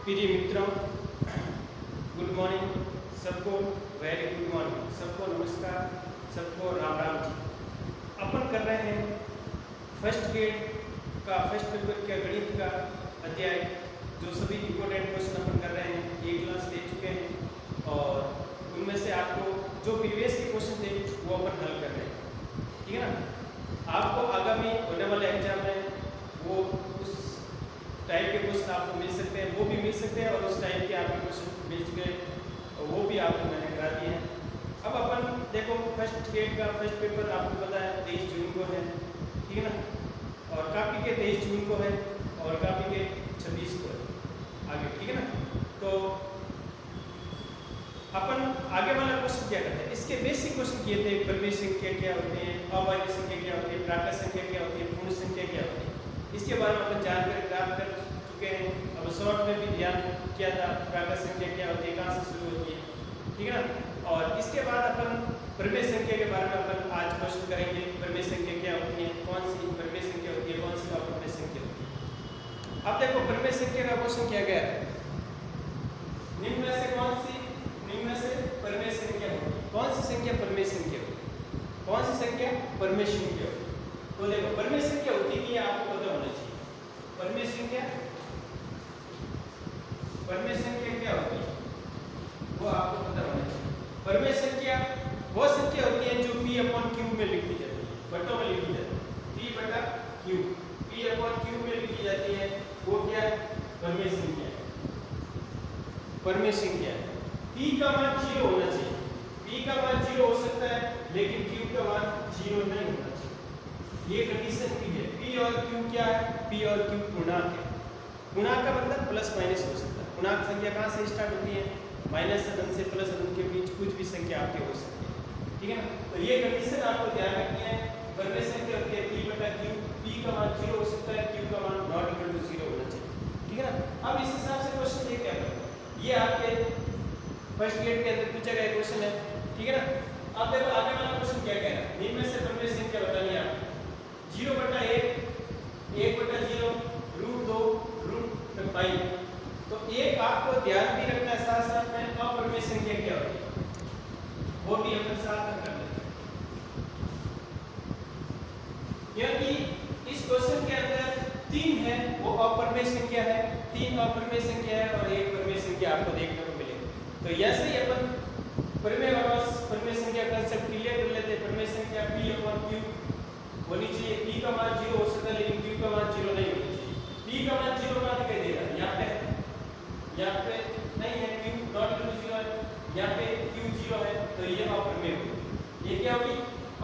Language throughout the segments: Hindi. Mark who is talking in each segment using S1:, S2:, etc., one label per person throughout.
S1: प्रिय मित्रों, गुड मॉर्निंग सबको। वेरी गुड मॉर्निंग सबको, नमस्कार सबको, राम राम जी। अपन कर रहे हैं फर्स्ट ग्रेड का फर्स्ट पेपर के गणित का अध्याय, जो सभी इम्पोर्टेंट क्वेश्चन अपन कर रहे हैं। एक क्लास ले चुके हैं और उनमें से आपको जो प्रीवियस के क्वेश्चन थे वो अपन हल कर रहे हैं, ठीक है ना। आपको आगामी होने वाले एग्जाम में वो उस टाइप के क्वेश्चन आपको मिल सकते हैं, वो भी मिल सकते हैं, और उस टाइप के आपके क्वेश्चन मिल चुके हैं वो भी आपको मैंने करा दिए हैं। अब अपन देखो, फर्स्ट ग्रेड का फर्स्ट पेपर आपको पता है 23 जून को है, ठीक है ना, और कॉपी के 23 जून को है और कॉपी के 26 को है आगे, ठीक है ना। तो अपन आगे वाला क्वेश्चन क्या करते हैं, इसके बेसिक क्वेश्चन किए थे। परिमेय संख्या क्या होती है, अभाज्य संख्या क्या होती है, प्राकृत संख्या क्या होती है, पूर्ण संख्या क्या होती है, इसके बारे में अपन जानकारी प्राप्त कर चुके हैं। अब शॉर्ट में भी ध्यान किया था प्राकृत संख्या क्या होती है, कहाँ से शुरू होती है, ठीक है ना। और इसके बाद अपन परिमेय संख्या के बारे में अपन आज क्वेश्चन करेंगे। परिमेय संख्या क्या होती है, कौन सी परिमेय संख्या होती है, कौन सी अपरिमेय संख्या होती है। अब देखो, परिमेय संख्या का क्वेश्चन क्या गया है, निम्न में से कौन सी परिमेय संख्या होती है, कौन सी संख्या परिमेय संख्या होती है, कौन सी संख्या परिमेय संख्या होती है। तो देखो, परिमेय संख्या होती है, आपको पता होना चाहिए। परिमेय संख्या क्या होती है वो आपको पता होना चाहिए। परिमेय संख्या वो संख्या होती है जो P/Q में लिखी जाती है, बट्टों में लिखी जाती है। P/Q में लिखी जाती है, वो क्या है, परिमेय संख्या है। परिमेय संख्या है। P का मान 0 होना चाहिए। P का मान 0 हो सकता है, लेकिन Q का मान 0 नहीं होना चाहिए। ये कंडीशन भी है। P और Q क्या है, P और Q पूर्णांक है। पूर्णांक का मतलब प्लस माइनस हो सकता है। पूर्णांक संख्या कहाँ से स्टार्ट होती है, माइनस अनंत से प्लस अनंत के बीच कुछ भी संख्या आपके हो सकती है, ठीक है ना। तो ये कंडीशन आपको ध्यान रखनी है। परिमेय संख्या होती है P/Q। P का मान 0 हो सकता है, Q का मान नॉट इक्वल टू 0 होना चाहिए, ठीक है ना। अब इस हिसाब से क्वेश्चन ये क्या करता है, ये आपके फर्स्ट ग्रेड के अंदर पूछा गया क्वेश्चन है, ठीक है ना। अब देखो आगे वाला क्वेश्चन क्या कह रहा है, निम्न में से परिमेय संख्या बतानी है आपको। 0/1, 1/0, √2, √π। तो एक आपको ध्यान भी रखना है, साथ साथ में अपरिमेय संख्या क्या होती है वो भी अपन साथ में कर लेते हैं, क्योंकि इस क्वेश्चन के अंदर 3 है वो अपरिमेय संख्या है, 3 अपरिमेय संख्या है और 1 परिमेय संख्या आपको देखने को मिलेगी। तो ऐसे ही अपन परिमेय संख्या कांसेप्ट क्लियर कर लेते हैं। परिमेय संख्या P/Q होनी चाहिए। P का मान 0 हो सकता है, लेकिन Q का मान 0 नहीं होना चाहिए। P का मान 0 कहाँ दिखाई दे रहा है, यहाँ पे नहीं है, Q नॉट इक्वल टू 0 है, यहाँ पे Q 0 है, तो ये अपरिमेय होगी। ये क्या होगी,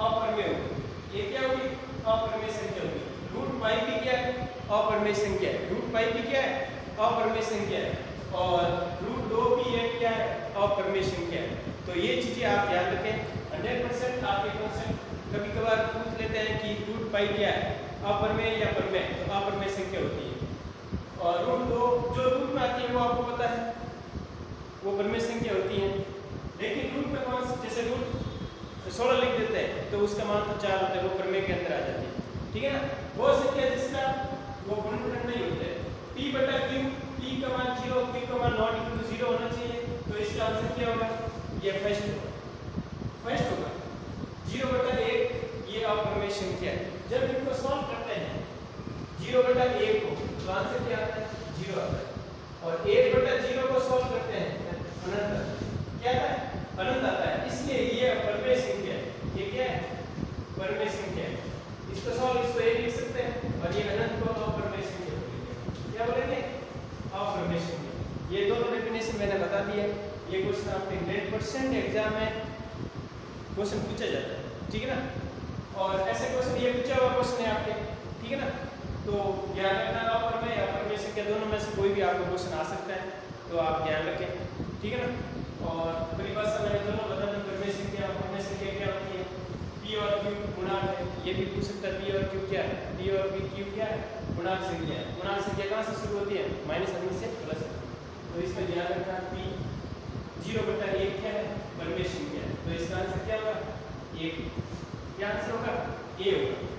S1: अपरिमेय होगी। ये क्या होगी, अपरिमेय संख्या होगी। √π भी क्या है, अपरिमेय संख्या है। √π भी क्या है, अपरिमेय संख्या है। और √2 भी एक क्या है, अपरिमेय संख्या है। तो ये चीजें आप ध्यान रखें। 100% आपके क्वेश्चन कभी कभार पूछ लेते हैं कि √π क्या है, अपरिमेय या परिमेय। तो अपरिमेय संख्या होती है। और √2 जो रूट में आती है वो आपको पता है, वो परिमेय संख्या होती है। लेकिन रूट में कौन सी, जैसे √16 लिख देते हैं तो उसका मान तो 4 होता है, वो परिमेय के अंदर आ जाती है, ठीक है ना। वो संख्या जिसका वो गुणनखंड नहीं होता है। P/Q, P का मान 0, Q का मान नॉट इक्वल टू 0 होना चाहिए। तो इसका आंसर क्या होगा, ये फर्स्ट होगा। 0/1 ये अपरिमेय संख्या है। जब इनको सॉल्व करते हैं 0/1 को, तो आंसर क्या आता है, 0 आता है। और 1/0 को सॉल्व करते हैं अनंत, क्या आता है, अनंत आता है। इसलिए ये अपरिमेय संख्या है। ये क्या है, परिमेय संख्या है। इसको सॉल्व, इसको 1 लिख सकते हैं, और ये अनंत को अपरिमेय संख्या बोलेंगे। क्या बोलेंगे, अपरिमेय संख्या। ये दोनों डेफिनेशन मैंने बता दी है। ये क्वेश्चन आपके 100% एग्जाम में क्वेश्चन पूछा जाता है, ठीक है ना। और ऐसे क्वेश्चन ये पूछा हुआ क्वेश्चन है आपके, ठीक है ना। तो ध्यान रखना, अपरिमेय या परिमेय संख्या दोनों में से कोई भी आपको क्वेश्चन आ सकता है, तो आप ध्यान रखें, ठीक है ना। और परिभाषा मैंने दोनों बता दी, परिमेय संख्या अपरिमेय संख्या क्या होती है। P और Q गुणांक है, ये भी पूछ सकता है P और Q क्या है, P और Q क्या है, गुणांक संख्या है। गुणांक संख्या कहाँ से शुरू होती है, माइनस अनंत से प्लस अनंत। तो इसमें ध्यान रखना, P 0/1 क्या है, परिमेय संख्या है। तो इसका आंसर क्या होगा, 1। क्या आंसर होगा, A होगा।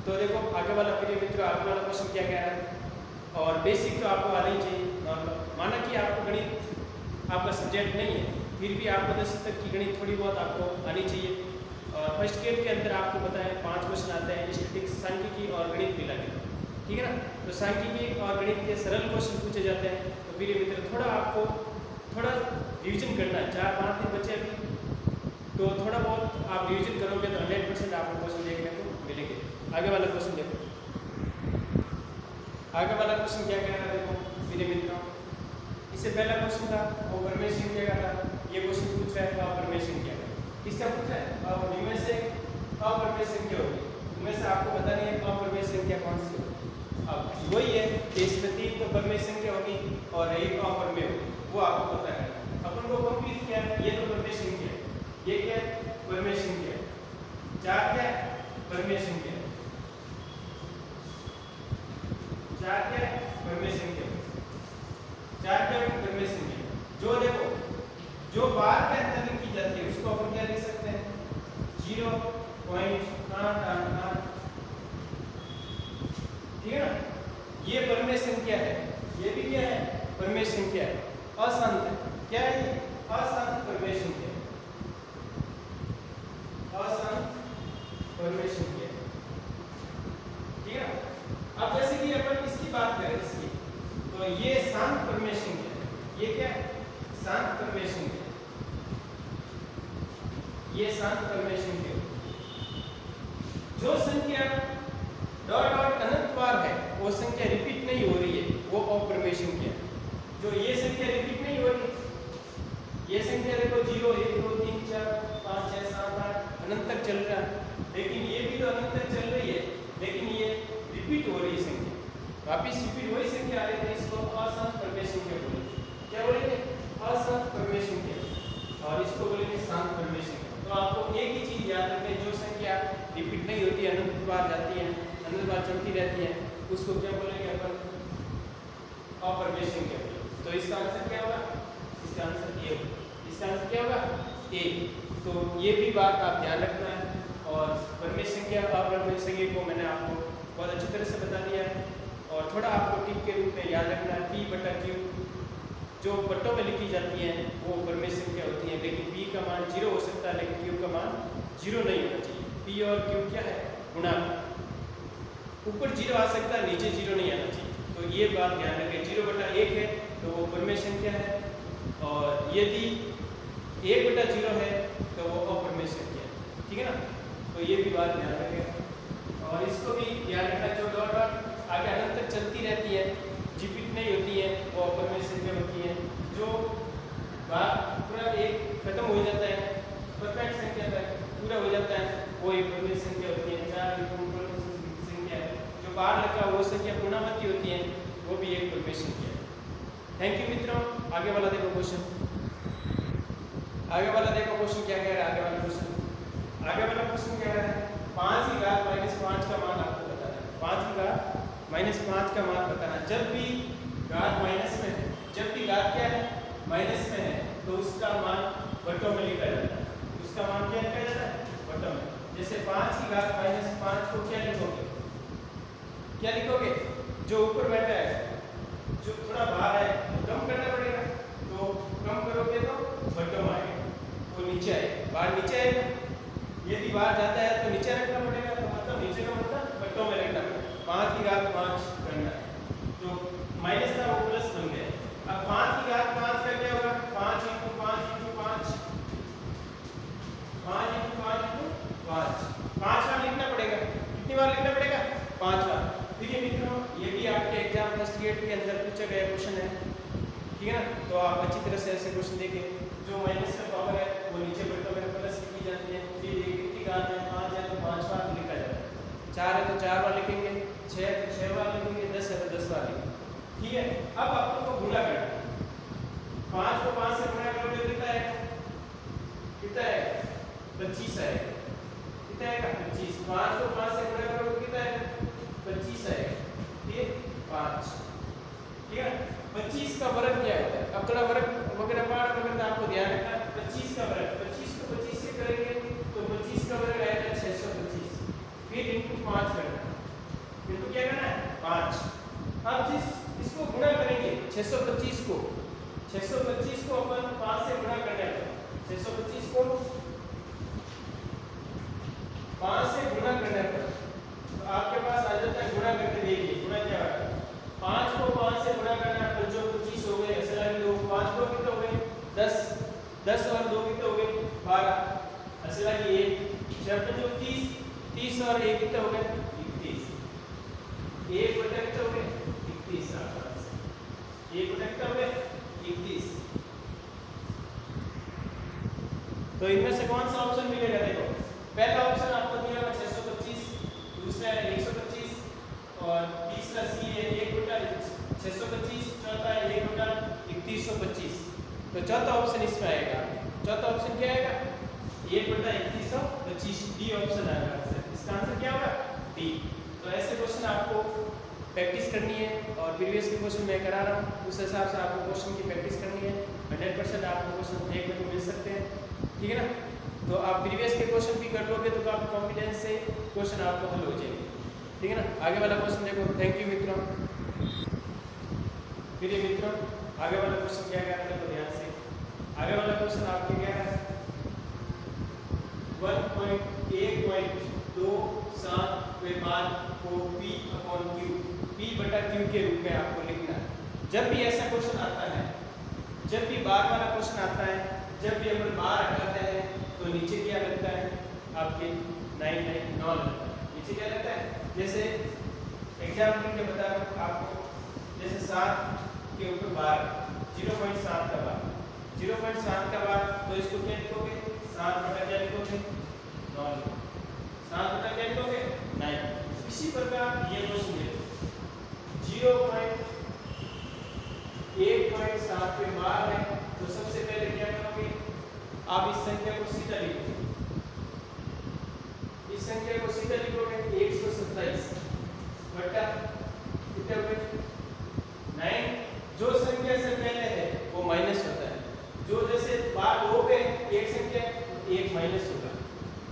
S1: तो देखो आगे वाला, प्रिय मित्रों, आगे वाला क्वेश्चन क्या कह रहा है, और बेसिक तो आपको आना ही चाहिए। नॉर्मल माना कि आपका सब्जेक्ट नहीं है, फिर भी आपको 10 तक की गणित थोड़ी बहुत आपको आनी चाहिए। और फर्स्ट गेट के अंदर आपको पता है 5 क्वेश्चन आते हैं स्टैटिस्टिक्स, सांख्यिकी और गणित मिला के, ठीक है ना। तो सांख्यिकी और गणित के सरल क्वेश्चन पूछे जाते हैं। तो प्रिय मित्र थोड़ा आपको थोड़ा रिविजन करना है, 4-5 दिन बचे अभी, तो थोड़ा बहुत आप रिविजन करोगे तो 100% आपको क्वेश्चन देखने को मिलेंगे। आगे वाला क्वेश्चन देखो, आगे वाला क्वेश्चन क्या कह रहा है देखो मेरे मित्रों। इससे पहला क्वेश्चन था वो परमेय संख्या का था, ये क्वेश्चन पूछ रहा है अपरमेय संख्या का। किसका पूछ रहा है? अब इनमें से अपरमेय संख्या होगी, इनमें से आपको बतानी है अपरमेय संख्या कौन सी होगी। अब वही है कि इसमें 3 तो परमेय संख्या होगी और 1 अपरमेय होगी, वो आपको पता है। अपन को कंफ्यूज क्या है, ये तो परमेय संख्या है, ये क्या है? परमेय संख्या है। 4 क्या है? परमेय संख्या है। 4 क्या है? परमेय संख्या। 4 क्या है? परमेय संख्या। जो देखो जो बार के अंदर लिखी जाती है उसको अपन क्या लिख सकते हैं? 0.888, ठीक है ना। ये परमेय संख्या है, ये भी क्या है? परमेय संख्या है। अशांत है, क्या है ये? अशांत परमेय संख्या, अशांत परमेय संख्या, ठीक है ना। अब जैसे कि अपन इसकी बात करें इसकी, तो ये शांत परमेय संख्या है। ये क्या है? शांत परमेय संख्या, ये शांत परमेय संख्या। जो संख्या डॉट डॉट अनंत बार है वो संख्या रिपीट नहीं हो रही है, वो अपरमेय संख्या। जो ये संख्या रिपीट नहीं हो रही, ये संख्या देखो 0 1 2 3 4 5 6 7 8 अनंत तक चल रहा है, लेकिन ये भी तो अनंत तक चल रही है, लेकिन ये रिपीट हो रही है संख्या, वापिस रिपीट वही संख्या आ रही है। इसको अशांत परमेय संख्या बोलेंगे। क्या बोलेंगे? अशांत परमेय संख्या, और इसको बोलेंगे शांत परमेय संख्या। तो आपको एक ही चीज याद रखनी है, जो संख्या रिपीट नहीं होती, अनंत बार जाती है, अनंत बार चलती रहती है, उसको क्या बोलेंगे अपन? अपरमेय संख्या। तो इसका आंसर क्या होगा? इसका आंसर ए होगा। इसका आंसर क्या होगा? ए। तो ये भी बात आप ध्यान रखना है। और परमेय संख्या अपरमेय संख्या को मैंने आपको बहुत अच्छी तरह से बता दिया है। और थोड़ा आपको टिप के रूप में याद रखना है, P/Q जो पट्टों में लिखी जाती है वो परमेय संख्या होती है, लेकिन P का मान 0 हो सकता है, लेकिन Q का मान 0 नहीं होना चाहिए। P और Q क्या है? गुणांक, ऊपर 0 आ सकता है, नीचे 0 नहीं आना चाहिए। तो ये बात ध्यान रखें, 0/1 है तो वो परमेय संख्या है, और यदि 1/0 है तो वो अपरमेय संख्या है, ठीक है ना। तो ये भी बात ध्यान रखें। और इसको भी ध्यान रखना, जो डॉट डॉट आगे अनंत तक चलती रहती है, रिपीट नहीं होती है, वो अपरमेय संख्या होती है। जो बात पूरा एक खत्म हो जाता है, परफेक्ट संख्या तक पूरा हो जाता है, वो एक परमेय संख्या होती है। 4 संख्या है, जो बाहर लिखा वो संख्या पूर्णावती होती है, वो भी एक परमेय संख्या है। थैंक यू मित्रों। आगे वाला देखो क्वेश्चन, आगे वाला देखो क्वेश्चन क्या कह रहा है। आगे वाला क्वेश्चन क्या कह रहा है? 5 की घात -5 का मान आपको बताना है। 5 की घात -5 का मान बताना। जब भी घात माइनस में है, जब भी घात क्या है? माइनस में है, तो उसका मान बट्टों में लिखा जाता है। उसका मान क्या लिखा जाता है? बट्टों में। जैसे 5 की घात -5 को क्या लिखोगे? क्या लिखोगे? जो ऊपर बैठा है, जो थोड़ा बाहर है, कम करना पड़ेगा। तो कम करोगे तो बट्टों में आएगा, वो नीचे आएगा, बाहर नीचे आएगा। यदि बाहर जाता है तो नीचे रखना पड़ेगा, तो मतलब नीचे का मतलब बट्टों में रखना पड़ेगा। 5 की घात 5 करना है, तो माइनस था वो प्लस बन गया। अब 5 की घात 5 का क्या होगा? 5 × 5 × 5, 5 × 5 × 5, 5 बार लिखना पड़ेगा। कितनी बार लिखना पड़ेगा? 5 बार। देखिए मित्रों, ये भी आपके एग्जाम फर्स्ट गेट के अंदर पूछा गया क्वेश्चन है, ठीक है ना। तो आप अच्छी तरह से ऐसे क्वेश्चन देखें। जो माइनस का पावर है वो नीचे बट्टों में प्लस लिखी जाती है। फिर कितनी घात है? 5 है तो 5 बार लिखा जाता है। 4 है तो 4 बार लिखेंगे, 6 है तो 6 बार लिखेंगे, 10 है तो 10 बार लिखेंगे, ठीक है। अब आपको गुणा करना है। 5 को 5 से गुणा करोगे कितना है? कितना है? 25 आएगा। कितना आएगा? 25। 5 को 5 से गुणा करोगे कितना है? 25 आएगा। ठीक है, 5, ठीक है। 25 का वर्ग क्या होता है? अकड़ा वर्ग वगैरह पाठ वगैरह आपको ध्यान रखना। 25 का वर्ग, 25 को 25 से करेंगे तो 25 का वर्ग आएगा 625। फिर इनटू 5 करना, इनटू क्या करना है? 5। अब इसको गुणा करेंगे 625 को, 625 को अपन 5 से गुणा करने पर 625 को 5 से गुणा करने पर तो आपके पास आ जाता है, गुणा करके देखिए गुणा क्या होगा। 5 को 5 से गुणा करना है, 25 हो गए, ऐसे लगे लोग 5 को कितने हो गए 10, 10 और 2 कितने हो गए 12, ऐसे लगे 1 30, 30 और 1 कितने हो गए 31, 1 बटा कितने हो गए 31, 1 बटा कितने हो गए 31। तो इनमें से कौन सा ऑप्शन मिलेगा? देखो पहला ऑप्शन आपको दिया हुआ 625, दूसरा है 125 और तीसरा सी है 1 बटा 625, चौथा है 1 बटा 3125। तो चौथा ऑप्शन इसमें आएगा। चौथा ऑप्शन क्या आएगा 1 बटा 3125, डी ऑप्शन आएगा आंसर। इसका आंसर क्या होगा डी। तो ऐसे क्वेश्चन आपको प्रैक्टिस करनी है और प्रीवियस के क्वेश्चन मैं करा रहा हूँ, उस हिसाब से आपको क्वेश्चन की प्रैक्टिस करनी है। 100% आपको क्वेश्चन देखने को मिल सकते हैं, ठीक है ना। तो आप प्रीवियस के क्वेश्चन भी कर लोगे तो काफ़ी कॉन्फिडेंस से क्वेश्चन आपको हल हो जाएंगे, ठीक है ना। आगे वाला क्वेश्चन देखो। थैंक यू मित्रों। फिर मित्रों आगे वाला क्वेश्चन क्या है देखो ध्यान से। आगे वाला क्वेश्चन आपके क्या है 1.1.27 के बाद को P/Q P/Q के रूप में आपको लिखना है। जब भी ऐसा क्वेश्चन आता है, जब भी बार वाला क्वेश्चन आता है, जब भी अपन बार हटाते हैं तो नीचे क्या लगता है आपके 9 लगता है। नीचे क्या लगता है, जैसे एग्जाम्पल के बता रहा हूँ आपको, जैसे 7 के ऊपर बार 0.7 का बार 0.7 का बार, तो इसको क्या लिखोगे 7 बटा क्या लिखोगे 9 7 बटा क्या लिखोगे 9। इसी प्रकार ये क्वेश्चन देखो 0.1.7 पे बार है, तो सबसे पहले क्या करोगे आप इस संख्या को सीधा लिखोगे, इस संख्या को सीधा लिखोगे 127 बटा कितने हो गए 9। जो संख्या से पहले है वो माइनस होता है, जो जैसे बार 2 पे एक संख्या 1 माइनस होगा,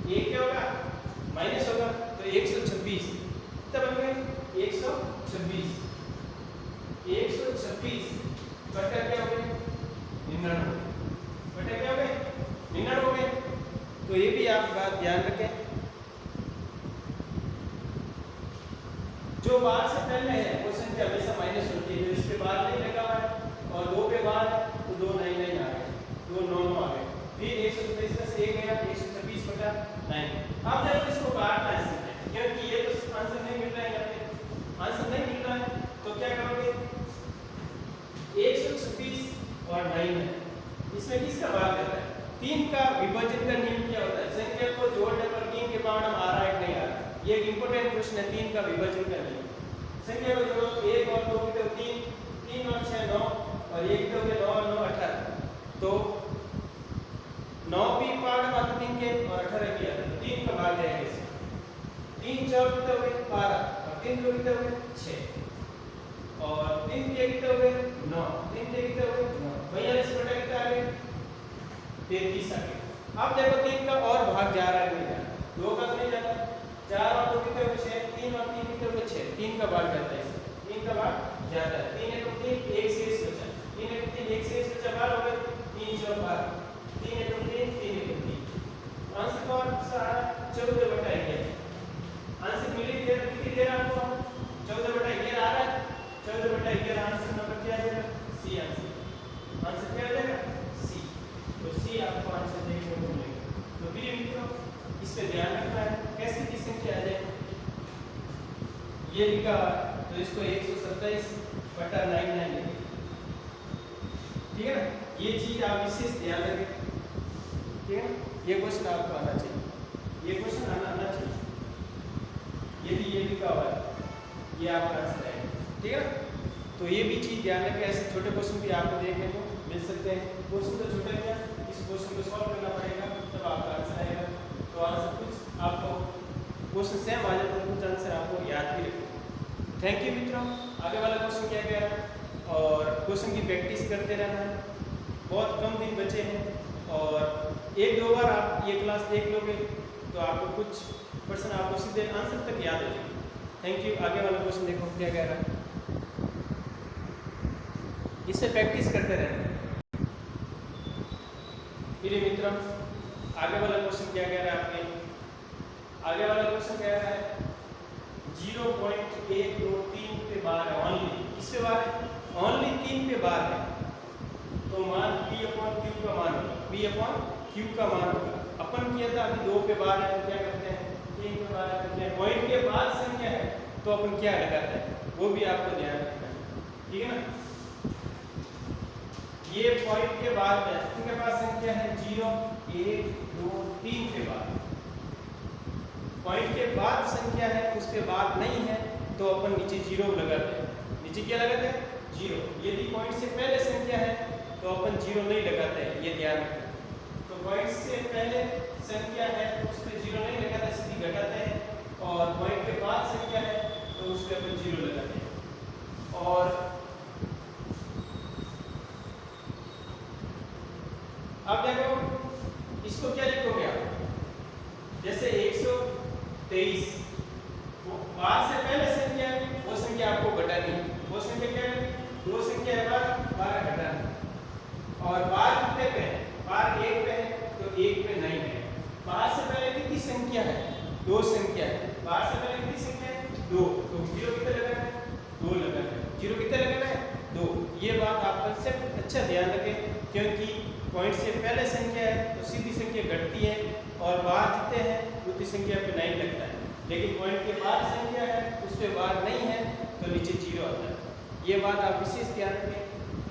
S1: 1 क्या होगा माइनस होगा, तो 126 तब बन गए 126 बटा क्या हो गए 99 बटा क्या हो गए 99। तो ये भी आप बात ध्यान रखें, जो बार से पहले है वो संख्या हमेशा माइनस होती है। जो इस पे बार नहीं लगा हुआ है और 2 पे बार तो 2 9 9 आ गए, 2 9 9 आ गए, फिर 127 से 1 गया 126 बटा 9। अब जब इसको काटना है क्योंकि ये तो आंसर नहीं मिल रहा है, यहाँ पे आंसर नहीं मिल रहा है, तो क्या करोगे 126 और 9 है, इसमें किसका भाग रहता है 3 का विभाजन का नियम क्या होता है, संख्या को जोड़ने पर 3 के परिणाम आ रहा है कि नहीं आ रहा है। ये एक इंपॉर्टेंट क्वेश्चन है, 3 का विभाजन का नियम। संख्या को जोड़ो 1 और 2 कितने 3 और 6 9 और 1 कितने हो गए 9 और 9 18। तो 9 भी परिणाम आते 3 के और 18 भी आते, 3 का भाग जाएगा इसमें। 3 4 कितने हो गए 12 और 3 2 कितने हो गए 6 और 3 के कितने हो गए 9, 3 के कितने हो गए 9, 42 बटा कितना आ गए 33 आ गए। अब देखो 3 का और भाग जा रहा है नहीं जा रहा, 2 का तो नहीं जाता, 4 और 2 कितने हो गए 6, 3 और 3 कितने हो गए 6, 3 का भाग जाता है, 3 का भाग जाता है, 3 1 3 1 शेष बचा, 3 1 3 1 शेष बचा, बार हो गए 3 4 12, 3 1 3 3 1 3। आंसर कौन सा 14 बटा 11। आंसर मिली कितनी देर आपको 14 बटा 11 आ रहा है, 14 बटा 11 आंसर नंबर क्या आ जाएगा सी आंसर। आंसर क्या आ जाएगा सी, तो सी आपको आंसर देखने को मिलेगा। तो प्रिय मित्रों इस पे ध्यान रखना है कैसे की संख्या आ जाए, ये लिखा तो इसको 127 बटा 9 9 लिखेंगे, ठीक है ना। ये चीज आप विशेष ध्यान रखें, ठीक है ना। ये क्वेश्चन आपको आना चाहिए, ये क्वेश्चन आना चाहिए, यदि ये लिखा हुआ है ये आपका आंसर है, ठीक है ना। तो ये भी चीज ध्यान रखें, ऐसे छोटे क्वेश्चन भी आपको देखने को मिल सकते हैं। क्वेश्चन तो छोटा क्या, इस क्वेश्चन को सॉल्व करना पड़ेगा तब आपका आंसर आएगा। तो आंसर कुछ आपको क्वेश्चन सेम आ जाता है, कुछ आंसर आपको याद भी रखें। थैंक यू मित्रों। आगे वाला क्वेश्चन क्या कह रहा है और क्वेश्चन की प्रैक्टिस करते रहना है, बहुत कम दिन बचे हैं और 1-2 बार आप ये क्लास देख लोगे तो आपको कुछ पर्सन आपको सीधे आंसर तक याद हो जाएगा। Thank you. आगे वाला क्वेश्चन देखो क्या कह रहा है, इससे प्रैक्टिस करते रहना है। प्रिय मित्रों, आगे वाला क्वेश्चन क्या कह रहा है आपके? आगे वाला क्वेश्चन कह रहा है 0.123 पे बार है ओनली। किस पे बार है? ओनली 3 पे बार है। तो मान P/Q का मान होगा, P/Q का मान होगा। अपन किया था अभी 2 पे बार है तो क्या करते हैं? 3 पे बार करते हैं। पॉइंट के बाद संख्या है तो अपन क्या लगाते हैं वो भी आपको ध्यान रखना है, ठीक है ना। ये पॉइंट के बाद है, इनके पास संख्या है 0 1 2 3 के बाद। पॉइंट के बाद संख्या है उस पे बाद नहीं है तो अपन नीचे 0 लगाते हैं। नीचे क्या लगाते हैं? 0। यदि पॉइंट से पहले संख्या है तो अपन 0 नहीं लगाते हैं, ये ध्यान रखना। तो पॉइंट से पहले संख्या है उस पे 0 नहीं लगाते, सीधी घटाते हैं। और पॉइंट के बाद संख्या है तो उस पे अपन 0 लगाते हैं। और अब देखो इसको क्या लिखोगे आप? जैसे 123 बार से पहले संख्या है वो संख्या आपको घटानी है। वो संख्या क्या है? दो संख्या है बार 12 घटाना। और बार कितने पे है? बार 1 पे है तो 1 पे नहीं है। बार से पहले कितनी संख्या है? 2 संख्या है। बार से पहले कितनी संख्या है? 2। तो 0 कितने लगाना है? 2 लगाना है। 0 कितने लगाना है? 2। ये बात आप कंसेप्ट अच्छा ध्यान रखें, क्योंकि पॉइंट से पहले संख्या है तो सीधी संख्या घटती है और बार जितने हैं उतनी संख्या पे नहीं लगता है। लेकिन पॉइंट के बाद संख्या है उस पे बार नहीं है तो नीचे 0 आता है। ये बात आप विशेष ध्यान रखें,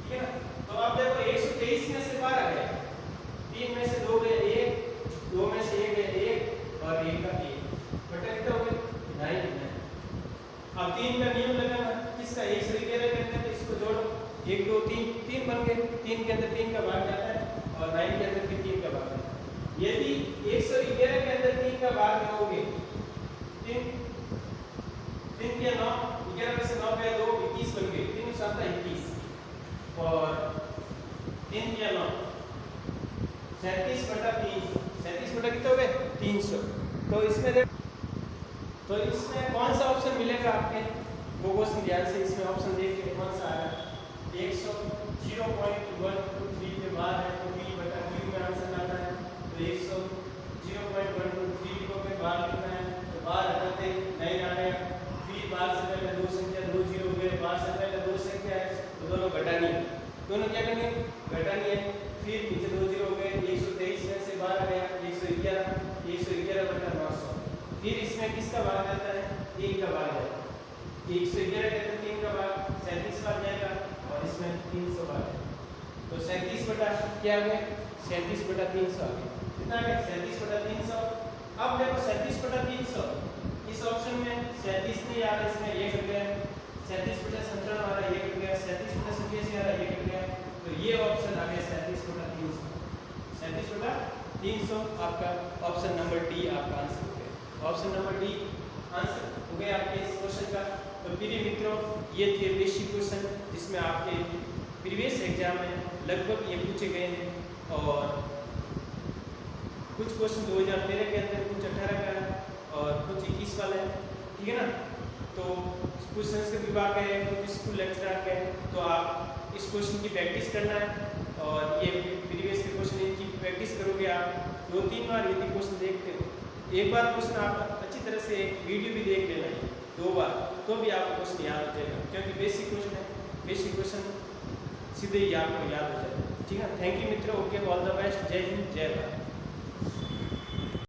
S1: ठीक है ना। तो अब देखो 123 में से 12 गए, 3 में से 2 गए 1, 2 में से 1 गए 1 और 1 का 1 बटा कितना हो गया? 9। अब 3 का नियम लगाना, किसका? 111 के अंदर इसको जोड़ो, 1 2 3 3 बन गए। 3 के अंदर 3 का भाग जाता है और 9 के अंदर भी 3 का भाग जाता है। यदि 111 के अंदर 3 का भाग दोगे, 3 के 9, 11 में से 9 गए 2 21 बन गए। 3 7 21 और 3 के 9 37 बटा 300। 37 बटा कितना हो गए? 300। तो इसमें कौन सा ऑप्शन मिलेगा आपके? वो क्वेश्चन ध्यान से इसमें ऑप्शन देखिए कौन सा आया। 0.123 पे बार है तो P/Q में आंसर आता है। तो 0.123 को पे बार लिखना है तो बार हटाते नहीं आ गया। फिर बार से पहले 2 संख्या 2 0 गए, बार से पहले 2 संख्या है तो दोनों घटानी है। दोनों क्या करनी है? घटानी है। फिर नीचे 2 0 गए, 123 में से 12 गया 111 बटा 900। फिर इसमें किसका भाग आता है? 3 का भाग जाएगा। 111 के अंदर 3 का भाग 37 बार जाएगा और इसमें 300 बार है। तो 37 बटा क्या आ गया? 37 बटा 300 आ गया। कितना आ गया? 37 बटा 300। अब देखो 37 बटा 300 इस ऑप्शन में 37 नहीं आ रहा, इसमें 1 कट गया। 37 बटा 17 आ रहा है, 1 कट गया। 37 बटा 87 आ रहा है, 1 कट गया। तो ये ऑप्शन आ गया 37 बटा 300। 37 बटा 300 आपका ऑप्शन नंबर डी आपका आंसर हो गया। ऑप्शन नंबर डी आंसर हो गया आपके इस क्वेश्चन का। तो प्रिय मित्रों, ये थे बेसिक क्वेश्चन जिसमें आपके प्रीवियस एग्जाम में लगभग ये पूछे गए हैं। और कुछ क्वेश्चन 2013 के अंदर, कुछ 18 का और कुछ 21 वाला है, ठीक है ना। तो कुछ संस्कृत विभाग के हैं, कुछ स्कूल लेक्चरर के हैं। तो आप इस क्वेश्चन की प्रैक्टिस करना है और ये प्रीवियस के क्वेश्चन इनकी प्रैक्टिस करोगे आप 2-3 बार। यदि क्वेश्चन देखते हो, एक बार क्वेश्चन आप अच्छी तरह से वीडियो भी देख लेना है 2 बार, तो भी आपको क्वेश्चन याद हो जाएगा, क्योंकि बेसिक क्वेश्चन है। बेसिक क्वेश्चन सीधे ही आपको याद हो जाएगा, ठीक है। थैंक यू मित्रों। Okay, all the best. जय हिंद, जय भारत।